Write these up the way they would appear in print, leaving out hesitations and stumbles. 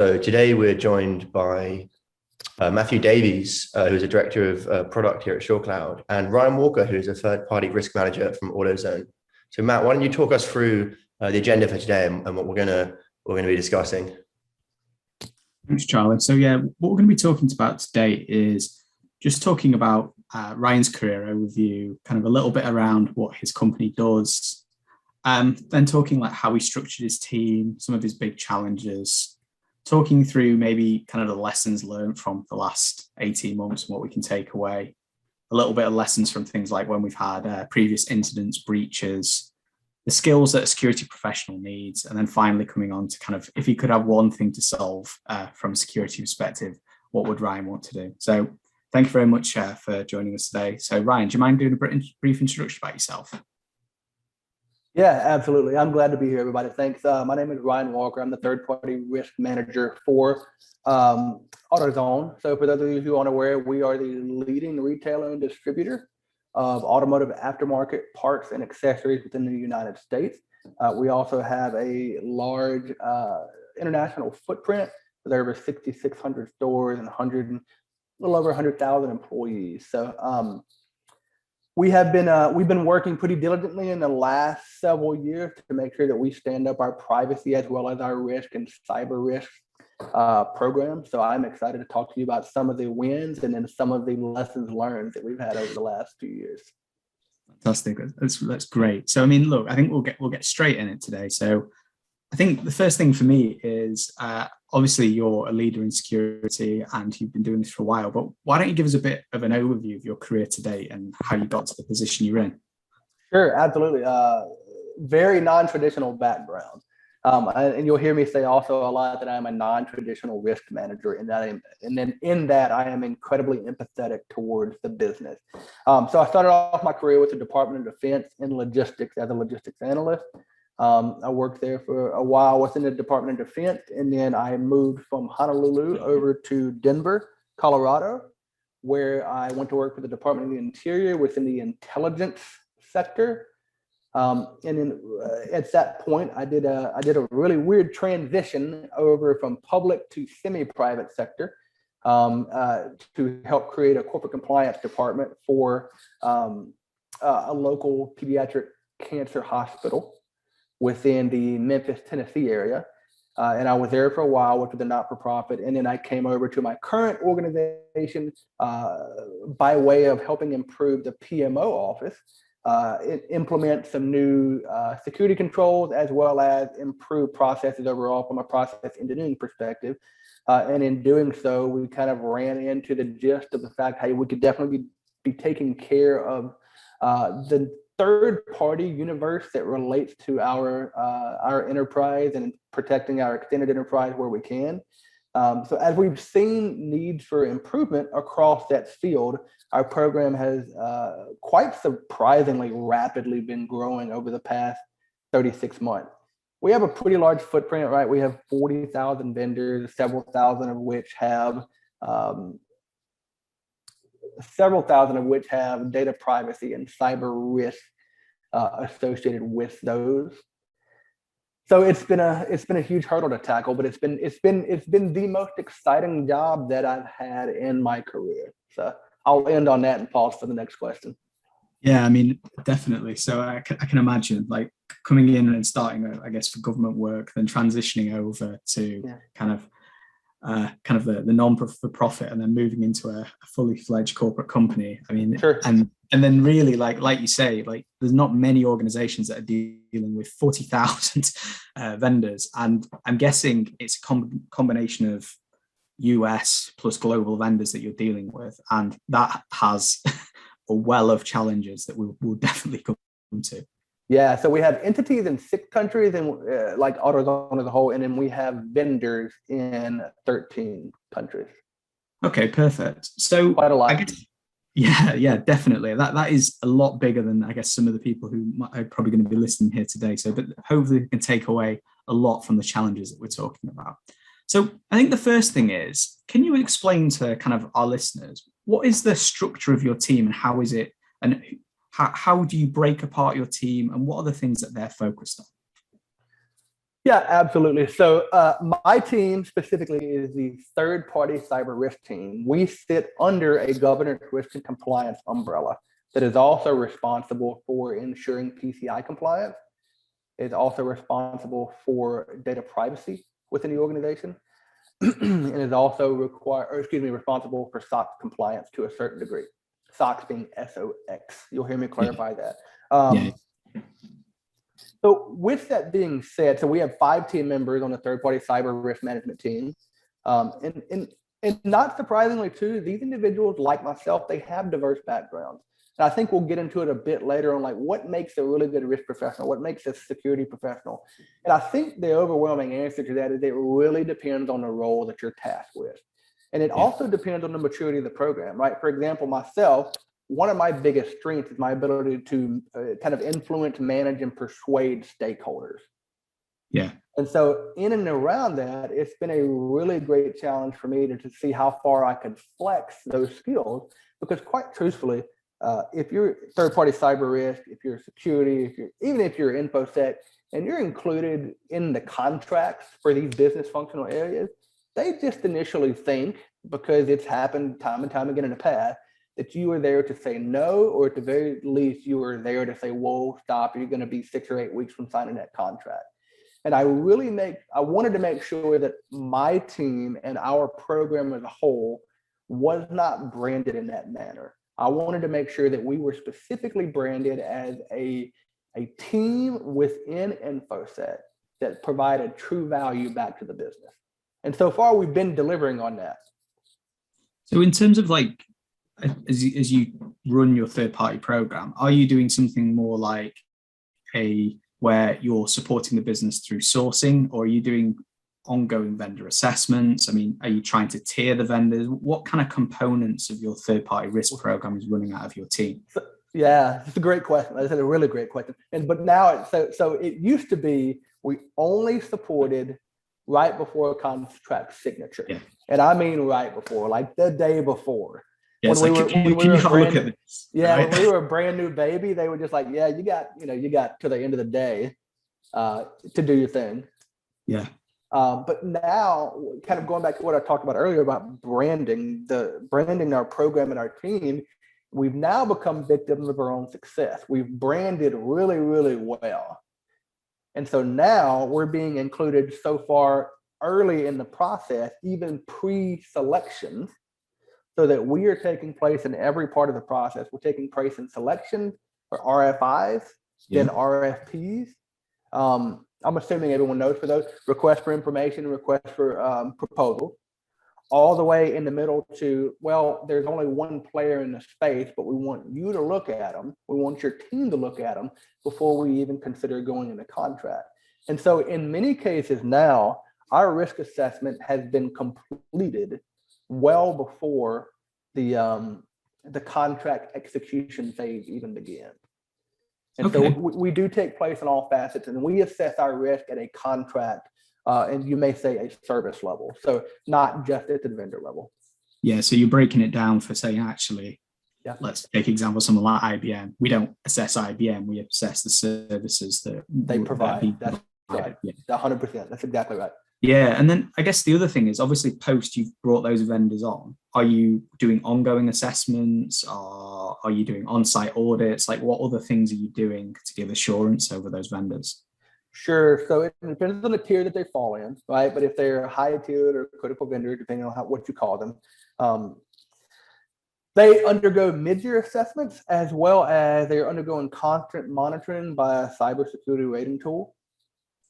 So today we're joined by Matthew Davies, who's a director of product here at SureCloud, and Ryan Walker, who's a third-party risk manager from AutoZone. So Matt, why don't you talk us through the agenda for today and what we're gonna be discussing? Thanks, Charlie. So yeah, what we're going to be talking about today is just talking about Ryan's career overview, kind of a little bit around what his company does, then talking like how he structured his team, some of his big challenges, talking through maybe kind of the lessons learned from the last 18 months and what we can take away, a little bit of lessons from things like when we've had previous incidents, breaches, the skills that a security professional needs, and then finally coming on to kind of, if you could have one thing to solve from a security perspective, what would Ryan want to do? So thank you very much for joining us today. So Ryan, do you mind doing a brief introduction about yourself? Yeah, absolutely. I'm glad to be here, everybody. Thanks. My name is Ryan Walker. I'm the third-party risk manager for AutoZone. So for those of you who aren't aware, we are the leading retailer and distributor of automotive aftermarket parts and accessories within the United States. We also have a large international footprint with over 6,600 stores and a little over 100,000 employees. So we've been working pretty diligently in the last several years to make sure that we stand up our privacy as well as our risk and cyber risk program. So I'm excited to talk to you about some of the wins and then some of the lessons learned that we've had over the last 2 years. Fantastic. That's great. So I mean, look, I think we'll get straight in it today. So I think the first thing for me is obviously you're a leader in security and you've been doing this for a while, but why don't you give us a bit of an overview of your career to date and how you got to the position you're in? Sure, absolutely. Very non-traditional background. And you'll hear me say also a lot that I'm a non-traditional risk manager, and that I am incredibly empathetic towards the business. So I started off my career with the Department of Defense in logistics as a logistics analyst. I worked there for a while within the Department of Defense, and then I moved from Honolulu over to Denver, Colorado, where I went to work for the Department of the Interior within the intelligence sector. And then at that point, I did a really weird transition over from public to semi-private sector to help create a corporate compliance department for a local pediatric cancer hospital within the Memphis, Tennessee area. And I was there for a while with the not-for-profit. And then I came over to my current organization by way of helping improve the PMO office, implement some new security controls, as well as improve processes overall from a process engineering perspective. And in doing so, we kind of ran into the gist of the fact, hey, we could definitely be taking care of the third-party universe that relates to our enterprise and protecting our extended enterprise where we can. So as we've seen needs for improvement across that field, our program has quite surprisingly rapidly been growing over the past 36 months. We have a pretty large footprint, right? We have 40,000 vendors, several thousand of which have data privacy and cyber risk associated with those. So it's been a huge hurdle to tackle, but it's been the most exciting job that I've had in my career. So I'll end on that and pause for the next question. Yeah, I mean, definitely. So I can imagine like coming in and starting, I guess, for government work, then transitioning over to kind of the non-for-profit and then moving into a fully fledged corporate company. I mean, sure. And then really like you say, like there's not many organizations that are dealing with 40,000 vendors. And I'm guessing it's a combination of US plus global vendors that you're dealing with. And that has a well of challenges that we'll definitely come to. Yeah, so we have entities in 6 countries and like AutoZone as a whole, and then we have vendors in 13 countries. Okay, perfect. So quite a lot. I guess, yeah, definitely. That is a lot bigger than I guess some of the people who are probably going to be listening here today. So, but hopefully we can take away a lot from the challenges that we're talking about. So I think the first thing is, can you explain to kind of our listeners, what is the structure of your team and how is it, and how do you break apart your team and what are the things that they're focused on? Yeah, absolutely. So my team specifically is the third-party cyber risk team. We sit under a governance risk and compliance umbrella that is also responsible for ensuring PCI compliance. It's also responsible for data privacy within the organization, and is also responsible for SOX compliance to a certain degree. SOX being SOX. You'll hear me clarify that. So with that being said, so we have 5 team members on the third-party cyber risk management team. And not surprisingly too, these individuals like myself, they have diverse backgrounds. And I think we'll get into it a bit later on, like what makes a really good risk professional, what makes a security professional. And I think the overwhelming answer to that is it really depends on the role that you're tasked with. And it also depends on the maturity of the program, right? For example, myself, one of my biggest strengths is my ability to kind of influence, manage, and persuade stakeholders. Yeah. And so in and around that, it's been a really great challenge for me to see how far I could flex those skills, because quite truthfully, if you're third-party cyber risk, if you're security, even if you're InfoSec, and you're included in the contracts for these business functional areas, they just initially think, because it's happened time and time again in the past, that you are there to say no, or at the very least, you are there to say, whoa, stop, you're going to be 6 or 8 weeks from signing that contract. And I wanted to make sure that my team and our program as a whole was not branded in that manner. I wanted to make sure that we were specifically branded as a team within InfoSec that provided true value back to the business. And so far, we've been delivering on that. So in terms of like, as you run your third-party program, are you doing something more like where you're supporting the business through sourcing, or are you doing ongoing vendor assessments? I mean, are you trying to tier the vendors? What kind of components of your third-party risk program is running out of your team? Yeah, it's a great question. That's a really great question. But now, so it used to be we only supported right before a contract signature. Yeah. And I mean right before, like the day before. Yeah, when we have a look at this? Yeah, right? When we were a brand new baby, they were just like, yeah, you got to the end of the day to do your thing. Yeah. But now, kind of going back to what I talked about earlier about branding our program and our team, we've now become victims of our own success. We've branded really, really well. And so now we're being included so far early in the process, even pre-selections, so that we are taking place in every part of the process. We're taking place in selection or RFIs, then RFPs. I'm assuming everyone knows for those, request for information, request for proposal, all the way in the middle to, well, there's only one player in the space, but we want you to look at them. We want your team to look at them before we even consider going into contract. And so in many cases now, our risk assessment has been completed well before the contract execution phase even begins. And so we do take place in all facets, and we assess our risk at a contract, and you may say a service level. So not just at the vendor level. Yeah, so you're breaking it down for saying, actually, let's take example, someone like IBM. We don't assess IBM, we assess the services that they provide. That's right, 100%, that's exactly right. Yeah, and then I guess the other thing is, obviously, post you've brought those vendors on, are you doing ongoing assessments? Or are you doing on-site audits? Like, what other things are you doing to give assurance over those vendors? Sure. So it depends on the tier that they fall in, right? But if they're high tiered or critical vendor, depending on what you call them, they undergo mid-year assessments, as well as they're undergoing constant monitoring by a cybersecurity rating tool.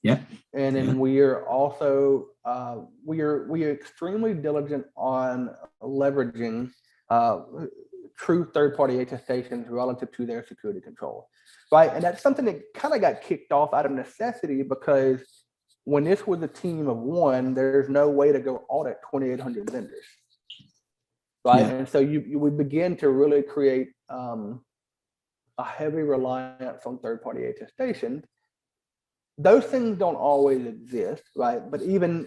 Yeah. And then we are also we are extremely diligent on leveraging true third-party attestations relative to their security control, right? And that's something that kind of got kicked off out of necessity, because when this was a team of one, there's no way to go audit 2,800 vendors, right? Yeah. And so you would begin to really create a heavy reliance on third-party attestation. Those things don't always exist, right? But even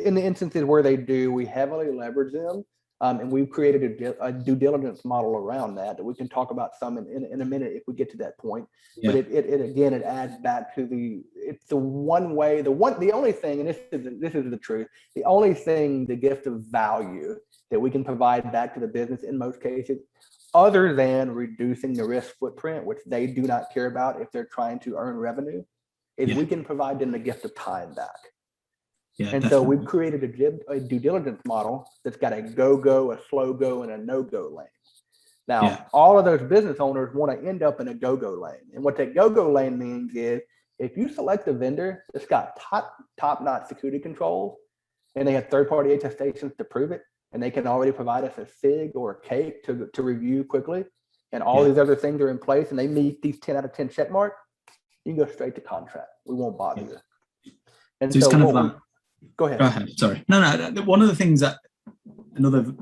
in the instances where they do, we heavily leverage them And we've created a due diligence model around that we can talk about some in a minute if we get to that point. Yeah. But it adds back to it's the one way, the only thing, and this is the truth, the only thing, the gift of value that we can provide back to the business in most cases, other than reducing the risk footprint, which they do not care about if they're trying to earn revenue, is we can provide them the gift of time back. Yeah, and definitely. So we've created a due diligence model that's got a go-go, a slow-go, and a no-go lane. Now, all of those business owners want to end up in a go-go lane. And what that go-go lane means is if you select a vendor that's got top-notch security controls and they have third-party attestations to prove it, and they can already provide us a SIG or a cake to review quickly, and all these other things are in place, and they meet these 10 out of 10 check marks, you can go straight to contract. We won't bother you. And so kind of go ahead. Go ahead. Sorry. No. One of the things that another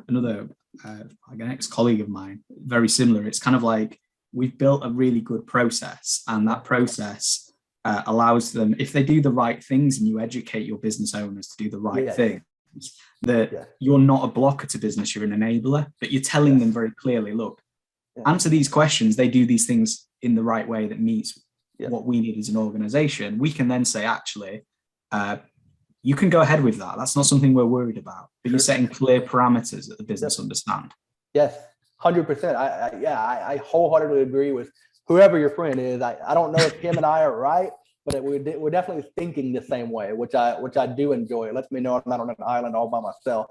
like an ex-colleague of mine, very similar. It's kind of like we've built a really good process, and that process allows them, if they do the right things and you educate your business owners to do the right things, that you're not a blocker to business, you're an enabler, but you're telling them very clearly, look, answer these questions, they do these things in the right way that meets what we need as an organization. We can then say, actually, you can go ahead with that. That's not something we're worried about, but you're setting clear parameters that the business understand. Yes, 100%. I wholeheartedly agree with whoever your friend is. I don't know if him and I are right, but we're definitely thinking the same way, which I do enjoy. It lets me know I'm not on an island all by myself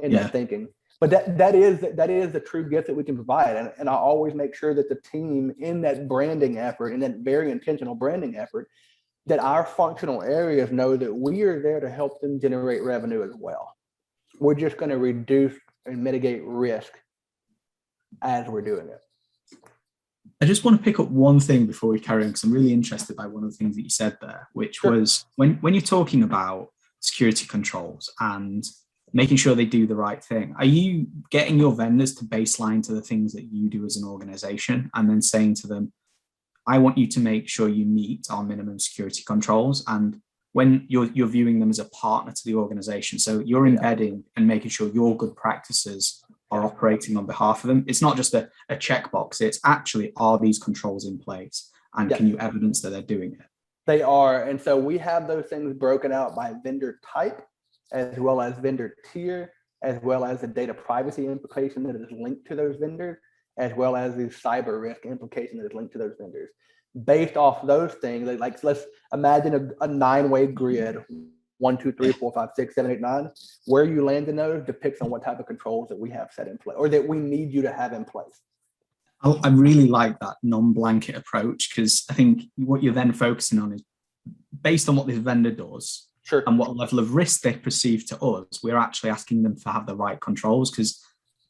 in that thinking. But that is the true gift that we can provide. And I always make sure that the team in that branding effort, in that very intentional branding effort, that our functional areas know that we are there to help them generate revenue as well. We're just going to reduce and mitigate risk as we're doing it. I just want to pick up one thing before we carry on, because I'm really interested by one of the things that you said there, which was when you're talking about security controls and making sure they do the right thing, are you getting your vendors to baseline to the things that you do as an organization and then saying to them, I want you to make sure you meet our minimum security controls? And when you're viewing them as a partner to the organization, so you're embedding and making sure your good practices are operating on behalf of them. It's not just a checkbox. It's actually, are these controls in place? And can you evidence that they're doing it? They are. And so we have those things broken out by vendor type, as well as vendor tier, as well as the data privacy implication that is linked to those vendors, as well as the cyber risk implication that is linked to those vendors. Based off those things, like let's imagine a 9-way grid, 1, 2, 3, 4, 5, 6, 7, 8, 9. Where you land in those depicts on what type of controls that we have set in place or that we need you to have in place. I really like that non-blanket approach, because I think what you're then focusing on is based on what this vendor does and what level of risk they perceive to us, we're actually asking them to have the right controls, because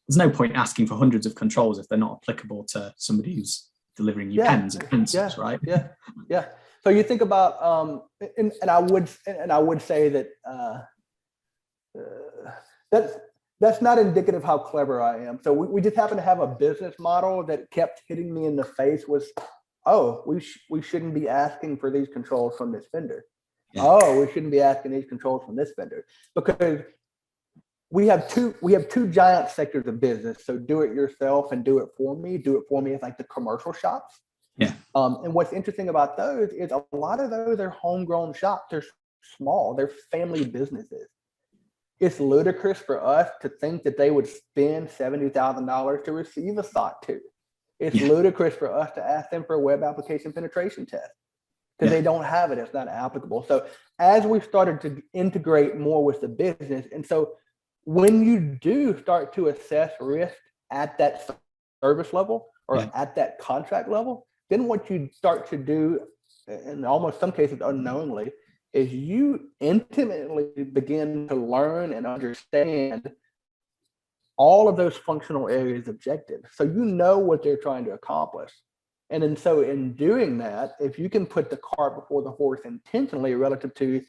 there's no point asking for hundreds of controls if they're not applicable to somebody who's delivering you pens and pencils, right? Yeah. So you think about, and I would say that that's not indicative of how clever I am. So we just happen to have a business model that kept hitting me in the face was, we shouldn't be asking for these controls from this vendor. We shouldn't be asking these controls from this vendor, because we have two giant sectors of business. So do it yourself and do it for me. Do it for me is like the commercial shops. And what's interesting about those is a lot of those are homegrown shops. They're small. They're family businesses. It's ludicrous for us to think that they would spend $70,000 to receive a SOC 2. It's ludicrous for us to ask them for a web application penetration test, because they don't have it. It's not applicable. So as we've started to integrate more with the business, and so when you do start to assess risk at that service level or at that contract level, then what you start to do, in almost some cases unknowingly, is you intimately begin to learn and understand all of those functional areas objectives. So you know what they're trying to accomplish. And then so in doing that, if you can put the cart before the horse intentionally relative to,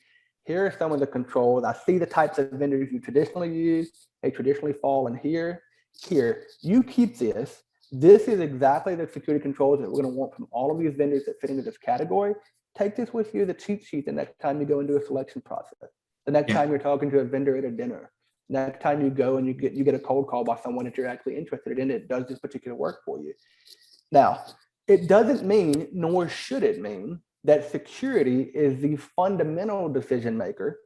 here are some of the controls. I see the types of vendors you traditionally use. They traditionally fall in here. Here, you keep this. This is exactly the security controls that we're going to want from all of these vendors that fit into this category. Take this with you, the cheat sheet, the next time you go into a selection process, the next time you're talking to a vendor at a dinner, Next time you go and you get a cold call by someone that you're actually interested in, it does this particular work for you. Now, it doesn't mean, nor should it mean, that security is the fundamental decision maker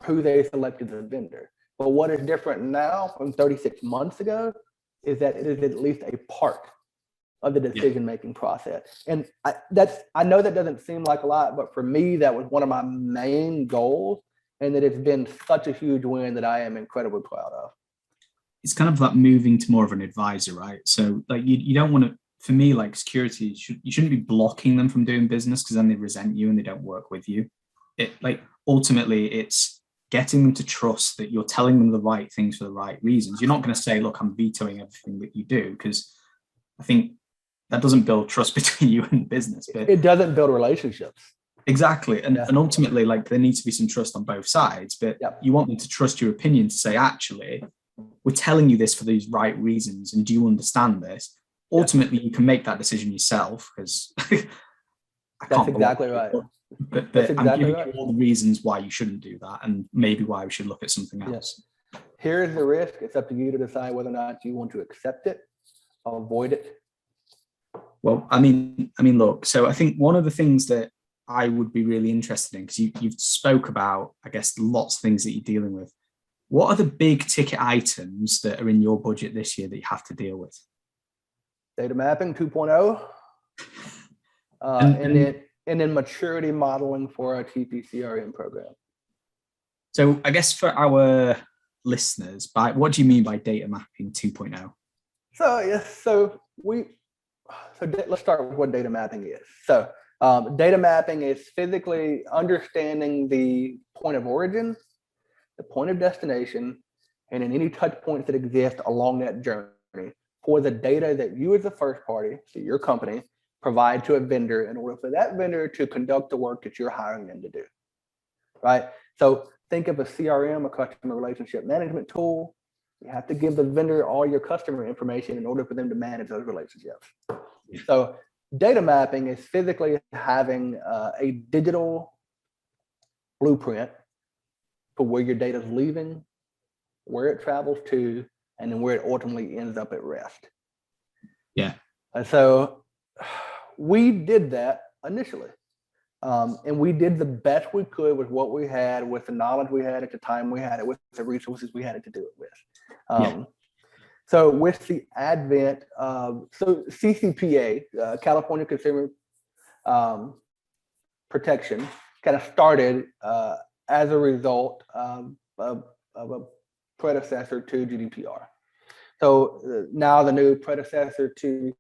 who they selected as a vendor. But what is different now from 36 months ago is that it is at least a part of the decision-making process. And I know that doesn't seem like a lot, but for me, that was one of my main goals, and that it's been such a huge win that I am incredibly proud of. It's kind of like moving to more of an advisor, right? So like you don't want to, for me, like security, you shouldn't be blocking them from doing business, because then they resent you and they don't work with you. It like ultimately it's getting them to trust that you're telling them the right things for the right reasons. You're not going to say, look, I'm vetoing everything that you do, because I think that doesn't build trust between you and business. But it doesn't build relationships. Exactly. And ultimately, like, there needs to be some trust on both sides, but you want them to trust your opinion, to say, actually, we're telling you this for these right reasons, and do you understand this? Ultimately, you can make that decision yourself, because that's exactly right. But I'm giving you all the reasons why you shouldn't do that, and maybe why we should look at something else. Here's the risk. It's up to you to decide whether or not you want to accept it, avoid it. Well, I mean, look, so I think one of the things that I would be really interested in, because you've spoke about, I guess, lots of things that you're dealing with. What are the big ticket items that are in your budget this year that you have to deal with? Data mapping 2.0, and then maturity modeling for our TPCRM program. So I guess for our listeners, what do you mean by data mapping 2.0? So let's start with what data mapping is. So data mapping is physically understanding the point of origin, the point of destination, and in any touch points that exist along that journey for the data that you as the first party, so your company, provide to a vendor in order for that vendor to conduct the work that you're hiring them to do, right? So think of a CRM, a customer relationship management tool. You have to give the vendor all your customer information in order for them to manage those relationships. So data mapping is physically having a digital blueprint for where your data is leaving, where it travels to, and then where it ultimately ends up at rest. Yeah. And so we did that initially. And we did the best we could with what we had, with the knowledge we had at the time we had it, with the resources we had to do it with. So with the advent of, CCPA, California Consumer Protection, kind of started as a result of a predecessor to GDPR. So now the new predecessor to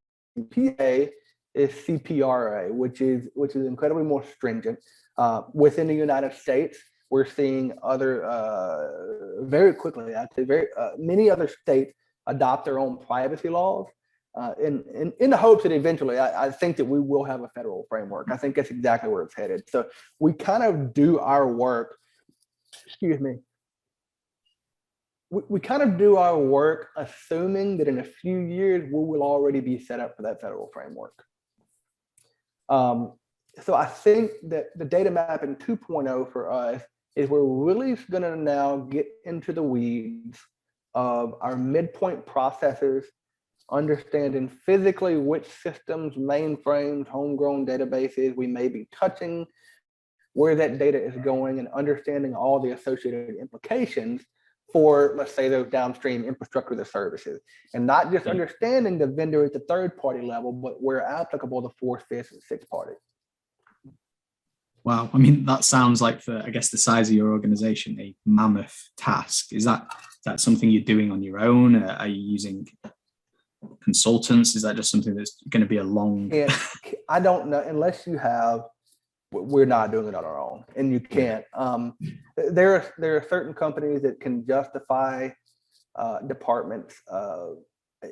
PA is CPRA, which is incredibly more stringent. Within the United States, we're seeing other very quickly, actually, many other states adopt their own privacy laws. In the hopes that eventually, I think that we will have a federal framework. I think that's exactly where it's headed. So we kind of do our work, we kind of do our work assuming that in a few years, we will already be set up for that federal framework. So I think that the data mapping 2.0 for us is we're really going to now get into the weeds of our midpoint processors, understanding physically which systems, mainframes, homegrown databases we may be touching, where that data is going, and understanding all the associated implications for, let's say, those downstream infrastructure as a services, and not just understanding the vendor at the third party level, but where applicable, the fourth, fifth, and sixth party. Wow. I mean, that sounds like, for, I guess, the size of your organization, a mammoth task. Is that something you're doing on your own? Are you using consultants? Is that just something that's going to be a long... I don't know, unless you have, we're not doing it on our own, and you can't. There are certain companies that can justify departments.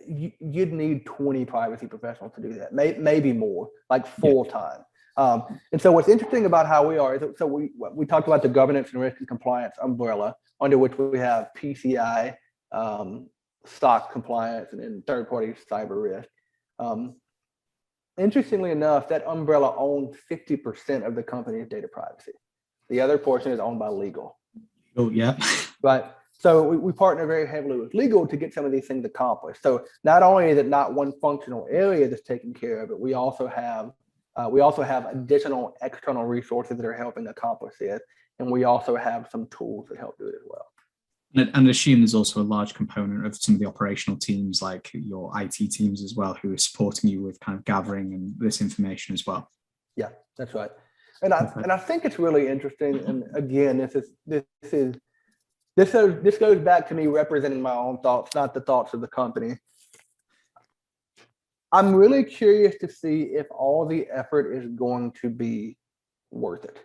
You'd need 20 privacy professionals to do that, maybe more, like full time. And so what's interesting about how we are is, so we talked about the governance and risk and compliance umbrella, under which we have PCI, SOC compliance, and then third party cyber risk. Interestingly enough, that umbrella owns 50% of the company's data privacy. The other portion is owned by legal. Oh, yeah. Right. So we partner very heavily with legal to get some of these things accomplished. So not only is it not one functional area that's taken care of, but we also have additional external resources that are helping accomplish this. And we also have some tools that help do it as well. And assume there's also a large component of some of the operational teams, like your IT teams as well, who are supporting you with kind of gathering and this information as well. Yeah, that's right. And I think it's really interesting. And again, this goes back to me representing my own thoughts, not the thoughts of the company. I'm really curious to see if all the effort is going to be worth it.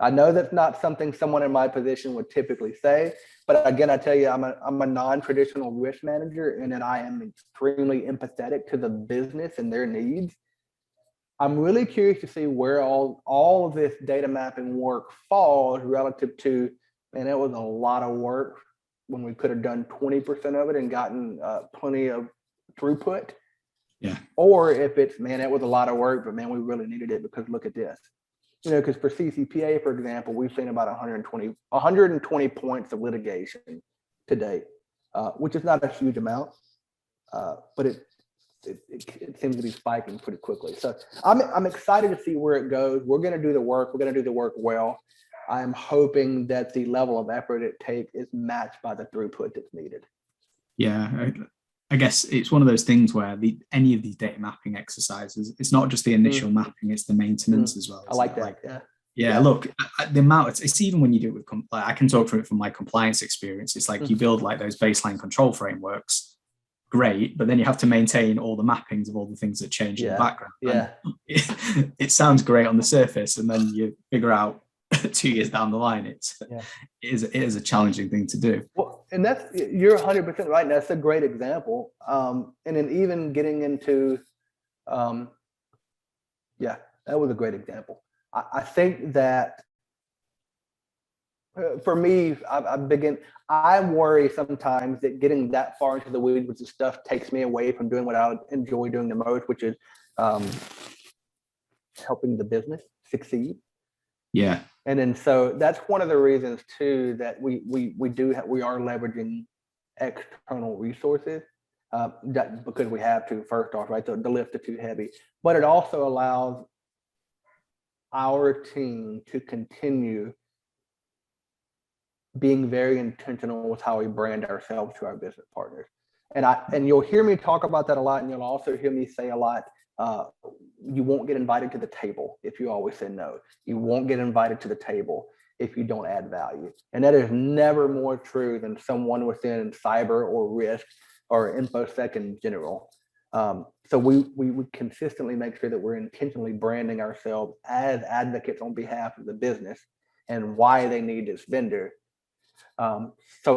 I know that's not something someone in my position would typically say, but again, I tell you, I'm a non-traditional risk manager, and that I am extremely empathetic to the business and their needs. I'm really curious to see where all of this data mapping work falls relative to, and it was a lot of work when we could have done 20% of it and gotten plenty of throughput. Yeah. Or if it's, man, it was a lot of work, but man, we really needed it because look at this. You know, because for CCPA, for example, we've seen about 120 points of litigation to date, which is not a huge amount, but it seems to be spiking pretty quickly. So I'm excited to see where it goes. We're going to do the work. We're going to do the work well. I'm hoping that the level of effort it takes is matched by the throughput that's needed. Yeah, I guess it's one of those things where any of these data mapping exercises, it's not just the initial mapping, it's the maintenance as well. I like that. Yeah. Look, the amount, it's even when you do it with, I can talk from my compliance experience. It's like you build like those baseline control frameworks, great, but then you have to maintain all the mappings of all the things that change in the background. Yeah. It sounds great on the surface, and then you figure out 2 years down the line, it is a challenging thing to do. Well, and you're 100% right. And that's a great example. And then even getting into, that was a great example. I think that for me, I worry sometimes that getting that far into the weeds with the stuff takes me away from doing what I would enjoy doing the most, which is helping the business succeed. Yeah. And then so that's one of the reasons too that we are leveraging external resources because we have to, first off, right? The lift is too heavy, but it also allows our team to continue being very intentional with how we brand ourselves to our business partners. And you'll hear me talk about that a lot, and you'll also hear me say a lot, you won't get invited to the table if you always say no. You won't get invited to the table if you don't add value. And that is never more true than someone within cyber or risk or InfoSec in general. So we consistently make sure that we're intentionally branding ourselves as advocates on behalf of the business and why they need this vendor, so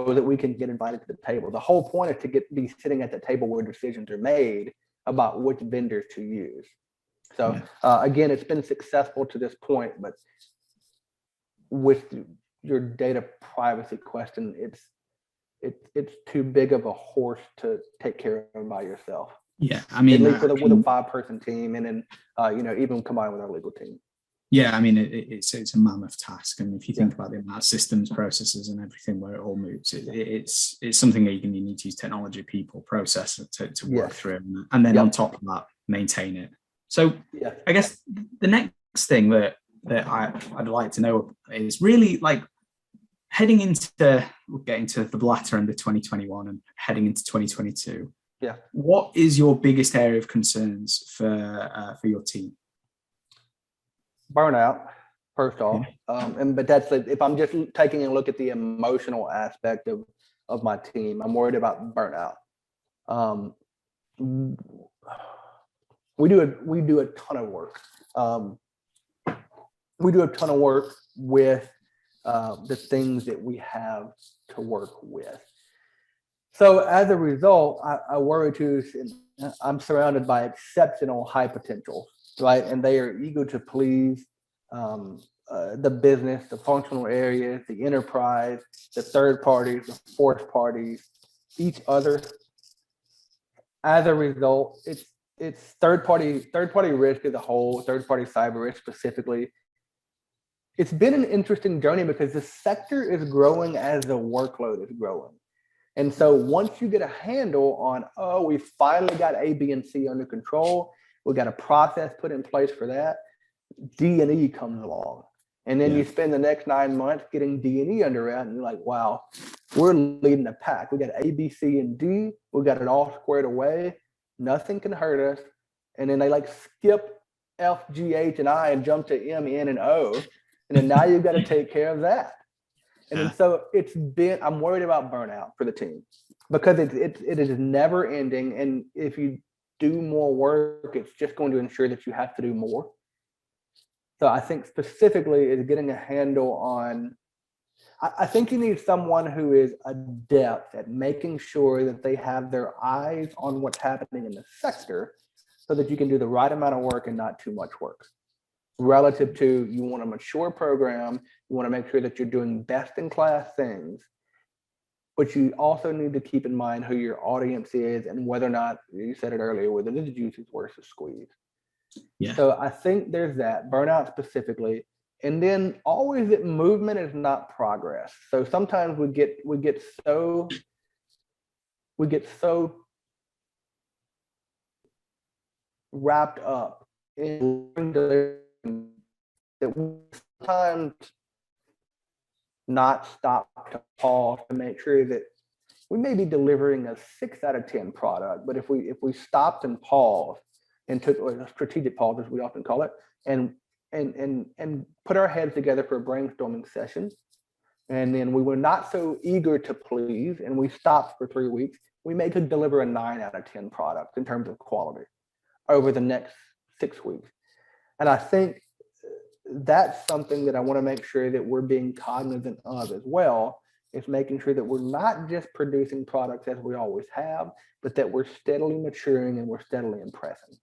that we can get invited to the table. The whole point is to be sitting at the table where decisions are made about which vendors to use. So again, it's been successful to this point, but with your data privacy question, it's too big of a horse to take care of by yourself. Yeah, I mean, at least with a 5-person team, and then even combined with our legal team. Yeah, I mean, it's a mammoth task, and if you think about the amount of systems, processes, and everything where it all moves, it's something that you need to use technology, people, process to work through, and then on top of that, maintain it. So, I guess the next thing that I'd like to know is really like heading into, we'll get into the latter end of 2021 and heading into 2022. Yeah, what is your biggest area of concerns for your team? Burnout, first off, but that's if I'm just taking a look at the emotional aspect of my team, I'm worried about burnout. We do a ton of work. We do a ton of work with the things that we have to work with. So as a result, I worry too. I'm surrounded by exceptional high potentials, right? And they are eager to please the business, the functional areas, the enterprise, the third parties, the fourth parties, each other. As a result, it's third party risk as a whole, third party cyber risk specifically, it's been an interesting journey because the sector is growing as the workload is growing. And so once you get a handle on, oh, we finally got A, B, and C under control, we got a process put in place for that, D&E comes along. And then you spend the next 9 months getting D&E under wraps, and you're like, wow, we're leading the pack. We got A, B, C, and D. We got it all squared away. Nothing can hurt us. And then they like skip F, G, H, and I and jump to M, N, and O. And then now you've got to take care of that. And then so I'm worried about burnout for the team because it is never ending. And if you do more work, it's just going to ensure that you have to do more. So I think specifically is getting a handle on, I think you need someone who is adept at making sure that they have their eyes on what's happening in the sector so that you can do the right amount of work and not too much work. Relative to, you want a mature program, you want to make sure that you're doing best in class things, but you also need to keep in mind who your audience is and whether or not, you said it earlier, whether the juice is worth the squeeze. Yeah. So I think there's that, burnout specifically. And then always that movement is not progress. So sometimes we get so wrapped up in that we sometimes not stop to pause to make sure that we may be delivering a 6 out of 10 product, but if we stopped and paused and took a strategic pause, as we often call it, and put our heads together for a brainstorming session, and then we were not so eager to please, and we stopped for 3 weeks, we may could deliver a 9 out of 10 product in terms of quality over the next 6 weeks. And I think that's something that I want to make sure that we're being cognizant of as well, is making sure that we're not just producing products as we always have, but that we're steadily maturing and we're steadily impressing.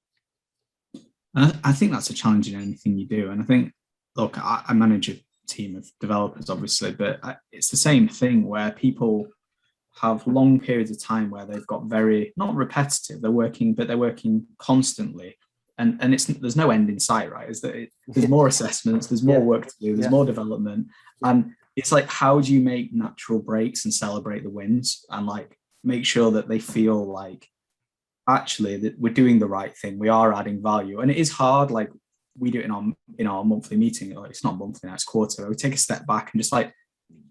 I think that's a challenge in anything you do. And I think, look, I manage a team of developers, obviously, but it's the same thing where people have long periods of time where they've got very, not repetitive, they're working constantly. And there's no end in sight, right? There's more assessments, there's more work to do, there's more development. And it's like, how do you make natural breaks and celebrate the wins and like make sure that they feel like actually that we're doing the right thing, we are adding value. And it is hard, like we do it in our monthly meeting, like it's not monthly, it's quarter. We take a step back and just like,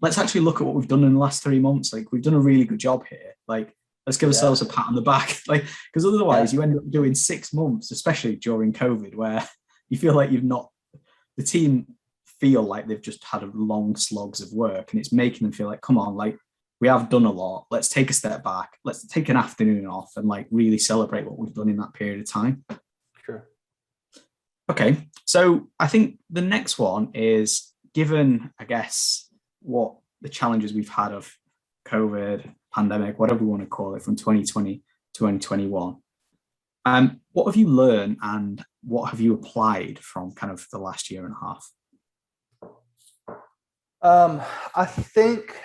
let's actually look at what we've done in the last 3 months. Like we've done a really good job here. Like let's give ourselves a pat on the back. Like, because otherwise you end up doing 6 months, especially during COVID, where you feel like the team feel like they've just had a long slogs of work, and it's making them feel like, come on, like we have done a lot. Let's take a step back. Let's take an afternoon off and like really celebrate what we've done in that period of time. Sure. Okay. So I think the next one is, given, I guess, what the challenges we've had of COVID, pandemic, whatever we want to call it, from 2020 to 2021. What have you learned and what have you applied from kind of the last year and a half? I think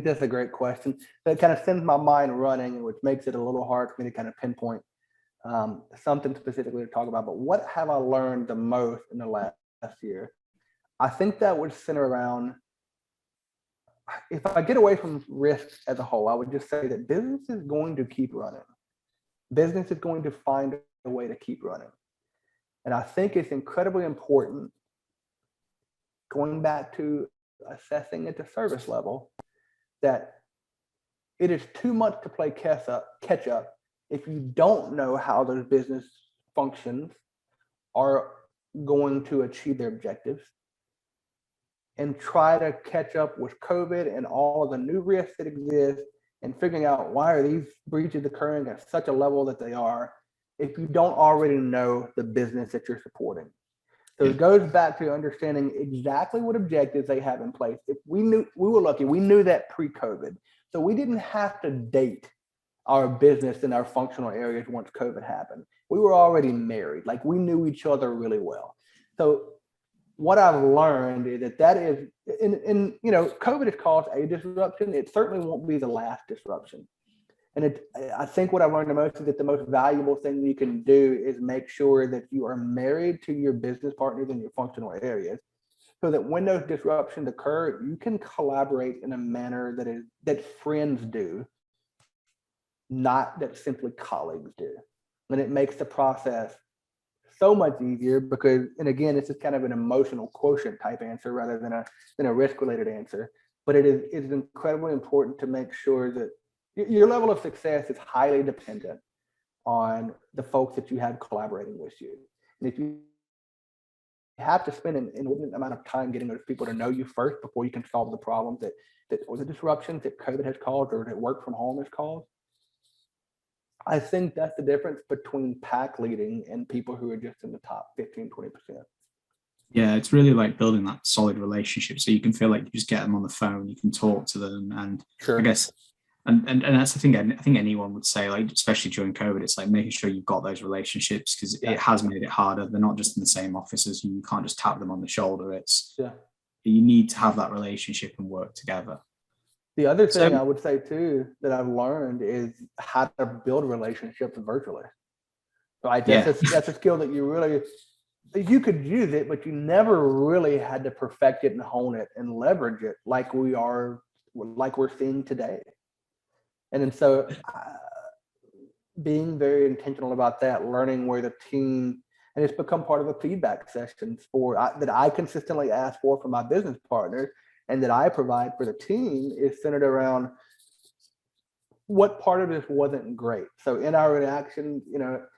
that's a great question. That kind of sends my mind running, which makes it a little hard for me to kind of pinpoint something specifically to talk about. But what have I learned the most in the last year? I think that would center around, if I get away from risk as a whole, I would just say that business is going to keep running. Business is going to find a way to keep running. And I think it's incredibly important, going back to assessing at the service level, that it is too much to play catch up if you don't know how those business functions are going to achieve their objectives, and try to catch up with COVID and all of the new risks that exist and figuring out why are these breaches occurring at such a level that they are, if you don't already know the business that you're supporting. So it goes back to understanding exactly what objectives they have in place. If we were lucky, we knew that pre-COVID. So we didn't have to date our business in our functional areas once COVID happened. We were already married, like we knew each other really well. So what I've learned is that is, and COVID has caused a disruption. It certainly won't be the last disruption. And I think what I've learned the most is that the most valuable thing you can do is make sure that you are married to your business partners in your functional areas, so that when those disruptions occur, you can collaborate in a manner that friends do, not that simply colleagues do. And it makes the process so much easier because, and again, this is kind of an emotional quotient type answer rather than a risk related answer. But it is incredibly important to make sure that your level of success is highly dependent on the folks that you have collaborating with you. And if you have to spend an inordinate amount of time getting those people to know you first before you can solve the problems or the disruptions that COVID has caused or that work from home has caused, I think that's the difference between pack leading and people who are just in the top 15, 20%. Yeah, it's really like building that solid relationship so you can feel like you just get them on the phone, you can talk to them. And Sure. I guess, and that's the thing, I think anyone would say, like, especially during COVID, it's like making sure you've got those relationships because it has made it harder. They're not just in the same offices. You can't just tap them on the shoulder. You need to have that relationship and work together. The other thing I would say too that I've learned is how to build relationships virtually. Right? That's a skill that you could use it, but you never really had to perfect it and hone it and leverage it like we're seeing today. And then so being very intentional about that, learning where the team, and it's become part of the feedback sessions that I consistently ask for my business partners and that I provide for the team is centered around what part of this wasn't great. So in our interaction,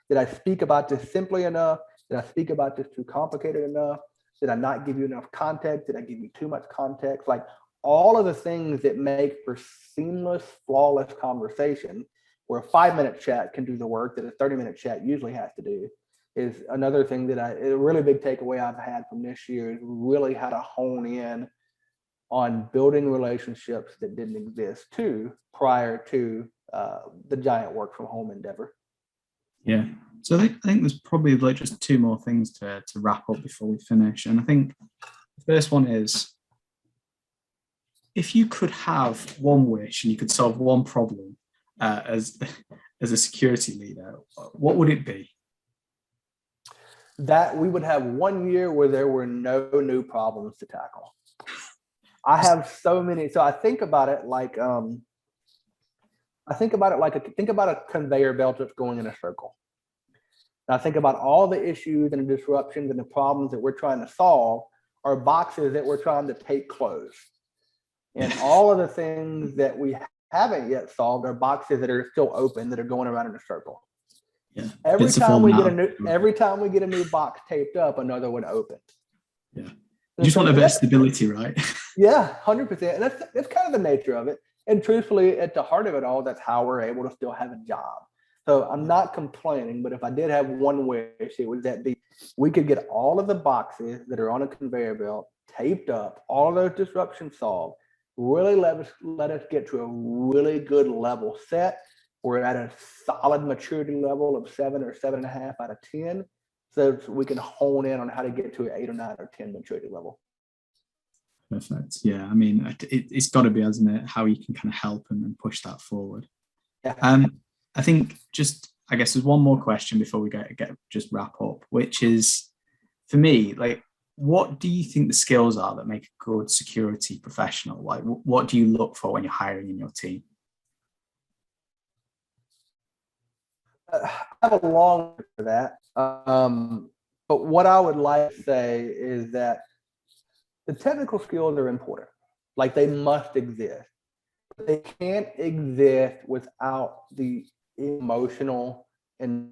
did I speak about this simply enough? Did I speak about this too complicated enough? Did I not give you enough context? Did I give you too much context? Like all of the things that make for seamless, flawless conversation, where a 5-minute chat can do the work that a 30-minute chat usually has to do, is another thing that a really big takeaway I've had from this year is really how to hone in on building relationships that didn't exist prior to the giant work from home endeavor. Yeah. So I think there's probably like just 2 more things to wrap up before we finish. And I think the first one is, if you could have one wish and you could solve one problem as a security leader, what would it be? That we would have 1 year where there were no new problems to tackle. I have so many. So I think about it like think about a conveyor belt that's going in a circle. And I think about all the issues and the disruptions and the problems that we're trying to solve are boxes that we're trying to tape close. And all of the things that we haven't yet solved are boxes that are still open that are going around in a circle. Yeah. Every time we get a new box taped up, another one opens. Yeah. You just want a bit of stability, right? Yeah, 100%. And that's kind of the nature of it. And truthfully, at the heart of it all, that's how we're able to still have a job. So I'm not complaining, but if I did have one wish, it was that we could get all of the boxes that are on a conveyor belt taped up, all of those disruptions solved, really let us get to a really good level set. We're at a solid maturity level of 7 or 7.5 out of 10. So we can hone in on how to get to an 8 or 9 or 10 maturity level. Perfect. Yeah, I mean, it's got to be, hasn't it, how you can kind of help and push that forward. Yeah. I think I guess there's one more question before we just wrap up, which is, for me, like, what do you think the skills are that make a good security professional? Like, what do you look for when you're hiring in your team? I have a long answer for that. But what I would like to say is that the technical skills are important. Like, they must exist. They can't exist without the emotional and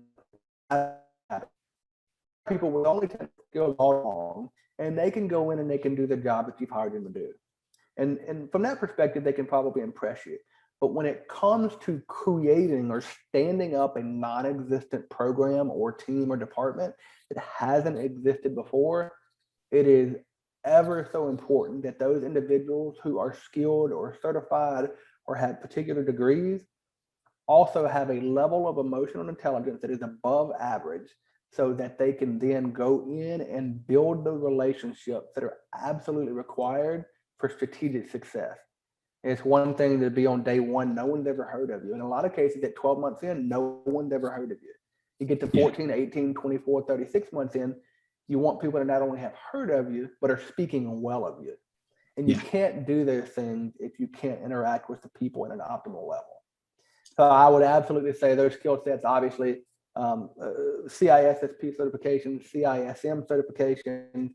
people with only technical skills all along, and they can go in and they can do the job that you've hired them to do. And from that perspective, they can probably impress you. But when it comes to creating or standing up a non-existent program or team or department that hasn't existed before, it is ever so important that those individuals who are skilled or certified or have particular degrees also have a level of emotional intelligence that is above average, so that they can then go in and build the relationships that are absolutely required for strategic success. It's one thing to be on day one, no one's ever heard of you. In a lot of cases, at 12 months in, no one's ever heard of you. You get to 14, 18, 24, 36 months in, you want people to not only have heard of you, but are speaking well of you. And you can't do those things if you can't interact with the people at an optimal level. So I would absolutely say those skill sets, obviously, CISSP certification, CISM certification,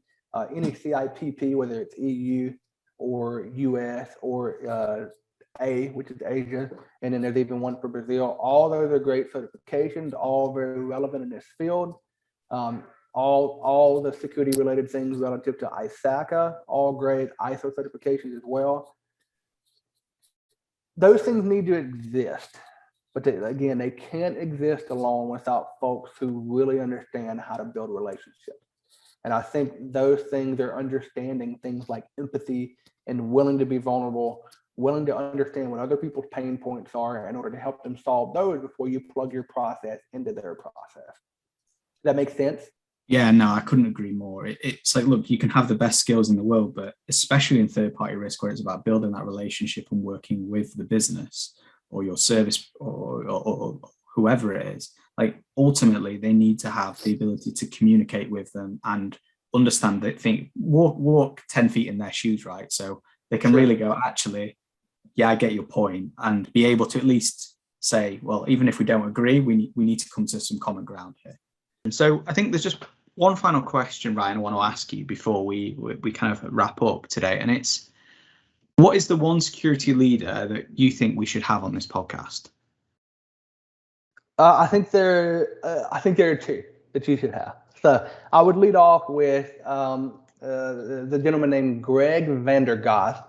any CIPP, whether it's EU or US or A, which is Asia, and then there's even one for Brazil. All those are great certifications, all very relevant in this field. All the security related things relative to ISACA, all great. ISO certifications as well. Those things need to exist, but again, they can't exist alone without folks who really understand how to build relationships. And I think those things are understanding things like empathy and willing to be vulnerable, willing to understand what other people's pain points are in order to help them solve those before you plug your process into their process. Does that make sense? Yeah, no, I couldn't agree more. It's like, look, you can have the best skills in the world, but especially in third-party risk, where it's about building that relationship and working with the business or your service or whoever it is, like ultimately they need to have the ability to communicate with them and understand that thing, walk 10 feet in their shoes, right? So they can really go, actually, yeah, I get your point, and be able to at least say, well, even if we don't agree, we need to come to some common ground here. And so I think there's just one final question, Ryan, I want to ask you before we kind of wrap up today. And it's, what is the one security leader that you think we should have on this podcast? I think there are two that you should have. So I would lead off with the gentleman named Greg Vandergaast,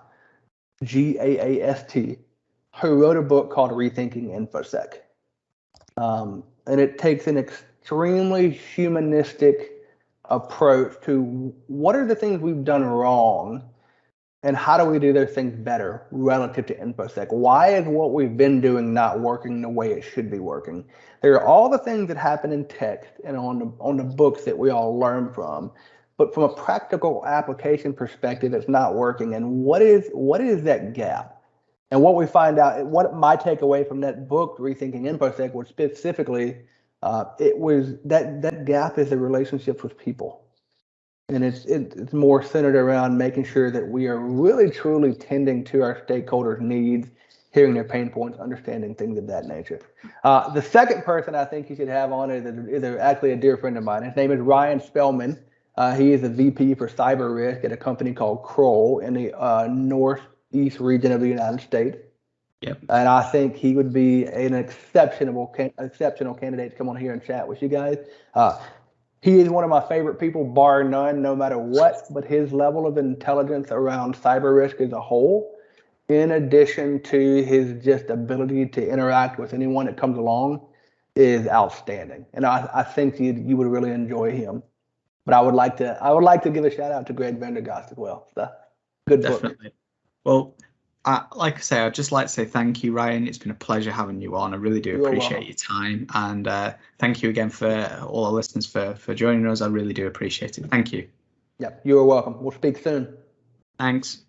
Gaast, who wrote a book called Rethinking InfoSec. And it takes an extremely humanistic approach to what are the things we've done wrong and how do we do those things better relative to InfoSec? Why is what we've been doing not working the way it should be working? There are all the things that happen in text and on the books that we all learn from, but from a practical application perspective, it's not working. And what is that gap? And what we find out, what my takeaway from that book, Rethinking InfoSec, was specifically, it was that gap is the relationships with people. And it's more centered around making sure that we are really truly tending to our stakeholders' needs, hearing their pain points, understanding things of that nature. The second person I think you should have on is actually a dear friend of mine. His name is Ryan Spellman. He is a VP for cyber risk at a company called Kroll in the northeast region of the United States. Yep. And I think he would be an exceptional candidate to come on here and chat with you guys. He is one of my favorite people, bar none, no matter what, but his level of intelligence around cyber risk as a whole, in addition to his just ability to interact with anyone that comes along, is outstanding. And I think you would really enjoy him. But I would like to give a shout out to Greg Vandergaast as well. So, good book. Definitely. Well, like I say, I'd just like to say thank you, Ryan. It's been a pleasure having you on. I really do appreciate your time. And thank you again for all our listeners for joining us. I really do appreciate it. Thank you. Yep, you're welcome. We'll speak soon. Thanks.